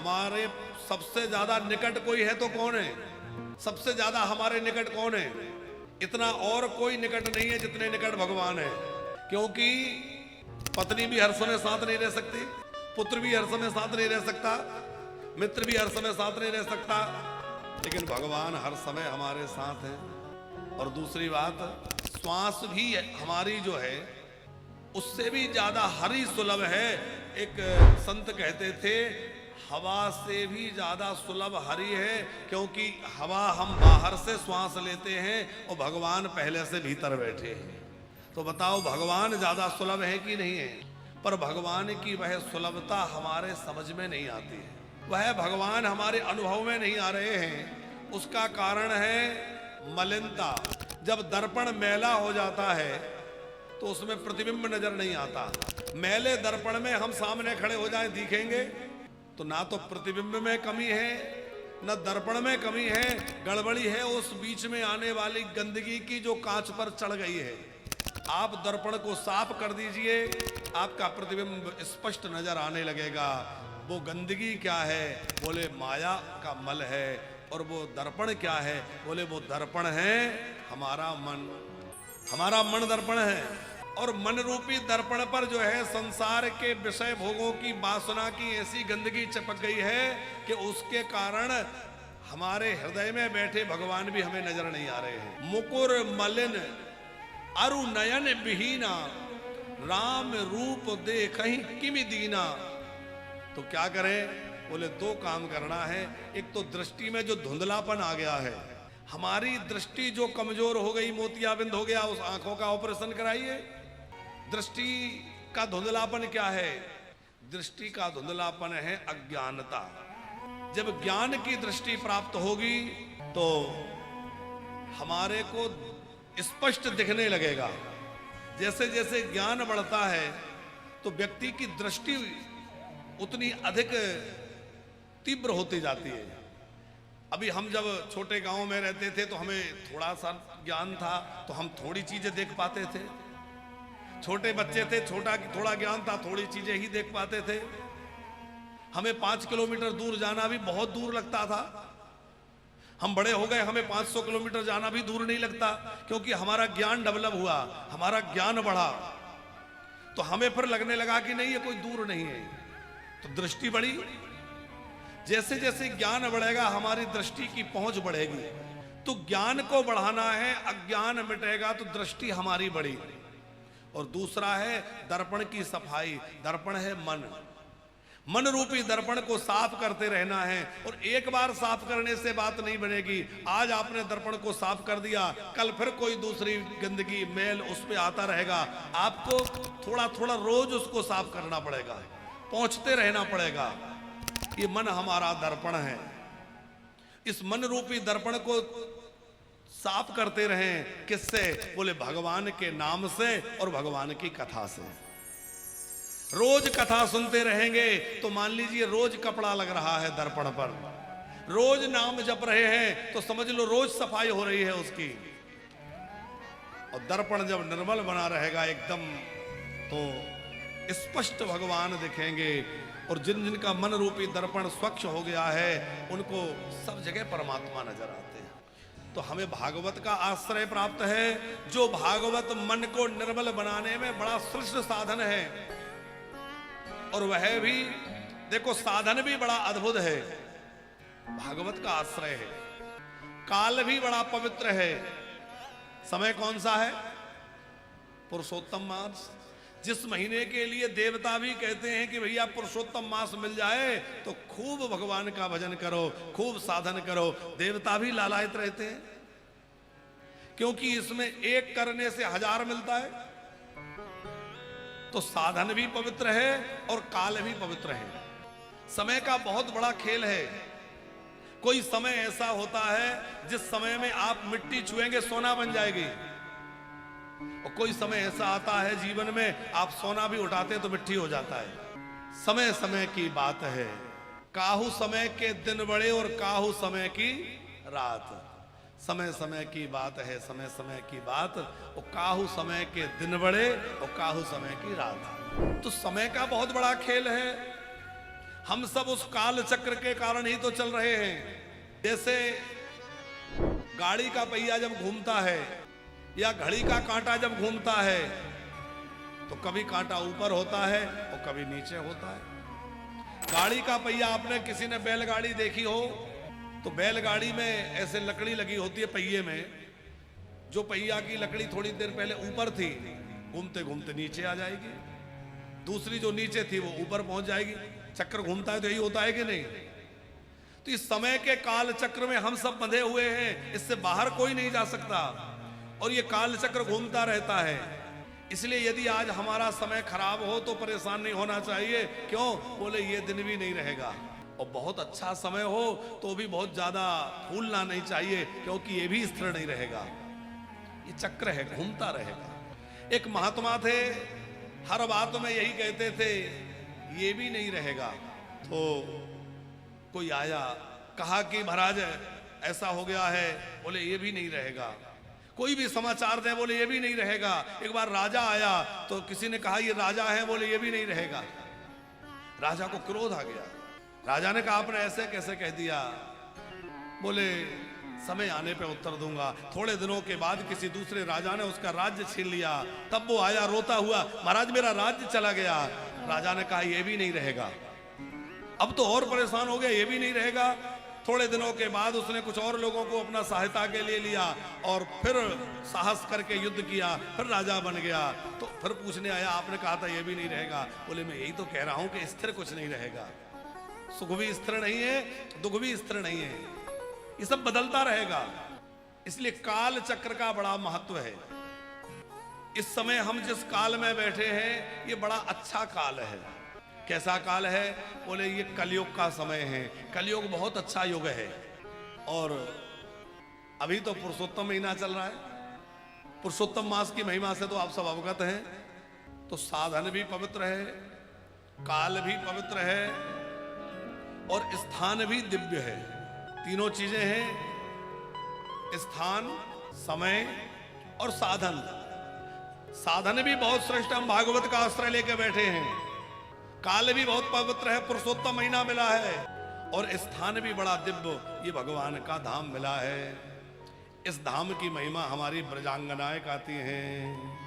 हमारे सबसे ज्यादा निकट कोई है तो कौन है? सबसे ज्यादा हमारे निकट कौन है? इतना और कोई निकट नहीं है जितने निकट भगवान है। क्योंकि पत्नी भी हर समय साथ नहीं रह सकती, पुत्र भी हर समय साथ नहीं रह सकता, मित्र भी हर समय साथ नहीं रह सकता, लेकिन भगवान हर समय हमारे साथ है। और दूसरी बात, श्वास भी हमारी जो है उससे भी ज्यादा हरि सुलभ है। एक संत कहते थे, हवा से भी ज्यादा सुलभ हरि है, क्योंकि हवा हम बाहर से श्वास लेते हैं और भगवान पहले से भीतर बैठे हैं। तो बताओ भगवान ज्यादा सुलभ है कि नहीं है? पर भगवान की वह सुलभता हमारे समझ में नहीं आती है, वह भगवान हमारे अनुभव में नहीं आ रहे हैं। उसका कारण है मलिनता। जब दर्पण मैला हो जाता है तो उसमें प्रतिबिंब नजर नहीं आता। मैले दर्पण में हम सामने खड़े हो जाएं दिखेंगे तो ना तो प्रतिबिंब में कमी है न दर्पण में कमी है, गड़बड़ी है उस बीच में आने वाली गंदगी की जो कांच पर चढ़ गई है। आप दर्पण को साफ कर दीजिए, आपका प्रतिबिंब स्पष्ट नजर आने लगेगा। वो गंदगी क्या है? बोले माया का मल है। और वो दर्पण क्या है? बोले वो दर्पण है हमारा मन। हमारा मन दर्पण है। और मन रूपी दर्पण पर जो है संसार के विषय भोगों की वासना की ऐसी गंदगी चिपक गई है कि उसके कारण हमारे हृदय में बैठे भगवान भी हमें नजर नहीं आ रहे हैं। मुकुर मलिन अरु नयन विहीना, राम रूप देखहि किमि दीना। तो क्या करें? बोले दो काम करना है। एक तो दृष्टि में जो धुंधलापन आ गया है, हमारी दृष्टि जो कमजोर हो गई, मोतियाबिंद हो गया, उस आंखों का ऑपरेशन कराइए। दृष्टि का धुंधलापन क्या है? दृष्टि का धुंधलापन है अज्ञानता। जब ज्ञान की दृष्टि प्राप्त होगी तो हमारे को स्पष्ट दिखने लगेगा। जैसे जैसे ज्ञान बढ़ता है तो व्यक्ति की दृष्टि उतनी अधिक तीव्र होती जाती है। अभी हम जब छोटे गांव में रहते थे तो हमें थोड़ा सा ज्ञान था तो हम थोड़ी चीजें देख पाते थे। छोटे बच्चे थे, थोड़ा ज्ञान था, थोड़ी चीजें ही देख पाते थे। हमें 5 किलोमीटर दूर जाना भी बहुत दूर लगता था। हम बड़े हो गए, हमें 500 किलोमीटर जाना भी दूर नहीं लगता, क्योंकि हमारा ज्ञान डेवलप हुआ, हमारा ज्ञान बढ़ा, तो हमें फिर लगने लगा कि नहीं ये कोई दूर नहीं है। तो दृष्टि बढ़ी। जैसे जैसे ज्ञान बढ़ेगा हमारी दृष्टि की पहुंच बढ़ेगी। तो ज्ञान को बढ़ाना है, अज्ञान मिटेगा तो दृष्टि हमारी बढ़ी। और दूसरा है दर्पण की सफाई। दर्पण है मन। मन रूपी दर्पण को साफ करते रहना है। और एक बार साफ करने से बात नहीं बनेगी। आज आपने दर्पण को साफ कर दिया, कल फिर कोई दूसरी गंदगी मैल उस पर आता रहेगा। आपको थोड़ा थोड़ा रोज उसको साफ करना पड़ेगा, पहुंचते रहना पड़ेगा। ये मन हमारा दर्पण है। इस मन रूपी दर्पण को साफ करते रहें। किससे? बोले भगवान के नाम से और भगवान की कथा से। रोज कथा सुनते रहेंगे तो मान लीजिए रोज कपड़ा लग रहा है दर्पण पर, रोज नाम जप रहे हैं तो समझ लो रोज सफाई हो रही है उसकी। और दर्पण जब निर्मल बना रहेगा एकदम तो स्पष्ट भगवान दिखेंगे। और जिन जिनका मन रूपी दर्पण स्वच्छ हो गया है उनको सब जगह परमात्मा नजर आते हैं। तो हमें भागवत का आश्रय प्राप्त है, जो भागवत मन को निर्मल बनाने में बड़ा श्रेष्ठ साधन है। और वह भी देखो साधन भी बड़ा अद्भुत है, भागवत का आश्रय है। काल भी बड़ा पवित्र है। समय कौन सा है? पुरुषोत्तम मास। जिस महीने के लिए देवता भी कहते हैं कि भैया पुरुषोत्तम मास मिल जाए तो खूब भगवान का भजन करो, खूब साधन करो, देवता भी लालायित रहते हैं, क्योंकि इसमें एक करने से 1000 मिलता है। तो साधन भी पवित्र है और काल भी पवित्र है। समय का बहुत बड़ा खेल है। कोई समय ऐसा होता है जिस समय में आप मिट्टी छुएंगे सोना बन जाएगी, और कोई समय ऐसा आता है जीवन में आप सोना भी उठाते तो मिट्टी हो जाता है। समय समय की बात है। काहू समय के दिन बड़े और काहू समय की रात। समय समय की बात है, समय समय की बात। और काहू समय के दिन बड़े और काहू समय की रात। तो समय का बहुत बड़ा खेल है। हम सब उस काल चक्र के कारण ही तो चल रहे हैं। जैसे गाड़ी का पहिया जब घूमता है या घड़ी का कांटा जब घूमता है तो कभी कांटा ऊपर होता है और कभी नीचे होता है। गाड़ी का पहिया, आपने किसी ने बैलगाड़ी देखी हो तो बैलगाड़ी में ऐसे लकड़ी लगी होती है पहिए में, जो पहिया की लकड़ी थोड़ी देर पहले ऊपर थी, घूमते घूमते नीचे आ जाएगी, दूसरी जो नीचे थी वो ऊपर पहुंच जाएगी। चक्र घूमता है तो यही होता है कि नहीं? तो इस समय के काल चक्र में हम सब बंधे हुए हैं, इससे बाहर कोई नहीं जा सकता और ये काल चक्र घूमता रहता है। इसलिए यदि आज हमारा समय खराब हो तो परेशान नहीं होना चाहिए। क्यों? बोले ये दिन भी नहीं रहेगा, और बहुत अच्छा समय हो तो भी बहुत ज्यादा फूलना नहीं चाहिए, क्योंकि ये भी स्थिर नहीं रहेगा। ये चक्र है, घूमता रहेगा। एक महात्मा थे, हर बात में यही कहते थे ये भी नहीं रहेगा। तो कोई आया, कहा कि महाराज ऐसा हो गया है, बोले ये भी नहीं रहेगा। कोई भी समाचार दे, बोले ये भी नहीं रहेगा। एक बार राजा आया तो किसी ने कहा ये राजा है, बोले ये भी नहीं रहेगा। राजा को क्रोध आ गया। राजा ने कहा आपने ऐसे कैसे कह दिया? बोले समय आने पे उत्तर दूंगा। थोड़े दिनों के बाद किसी दूसरे राजा ने उसका राज्य छीन लिया। तब वो आया रोता हुआ, महाराज मेरा राज्य चला गया। राजा ने कहा ये भी नहीं रहेगा। अब तो और परेशान हो गया, ये भी नहीं रहेगा। थोड़े दिनों के बाद उसने कुछ और लोगों को अपना सहायता के लिए लिया और फिर साहस करके युद्ध किया, फिर राजा बन गया। तो फिर पूछने आया, आपने कहा था ये भी नहीं रहेगा। बोले मैं यही तो कह रहा हूं कि स्थिर कुछ नहीं रहेगा। सुख भी स्थिर नहीं है, दुख भी स्थिर नहीं है, ये सब बदलता रहेगा। इसलिए काल चक्र का बड़ा महत्व है। इस समय हम जिस काल में बैठे हैं ये बड़ा अच्छा काल है। कैसा काल है? बोले ये कलयुग का समय है। कलयुग बहुत अच्छा युग है। और अभी तो पुरुषोत्तम महीना चल रहा है। पुरुषोत्तम मास की महिमा से तो आप सब अवगत हैं। तो साधन भी पवित्र है, काल भी पवित्र है और स्थान भी दिव्य है। तीनों चीजें हैं, स्थान, समय और साधन। साधन भी बहुत श्रेष्ठ, हम भागवत का आश्रय लेके बैठे हैं। काल भी बहुत पवित्र है, पुरुषोत्तम महीना मिला है, और स्थान भी बड़ा दिव्य, ये भगवान का धाम मिला है। इस धाम की महिमा हमारी ब्रजांगनाएं गाती हैं।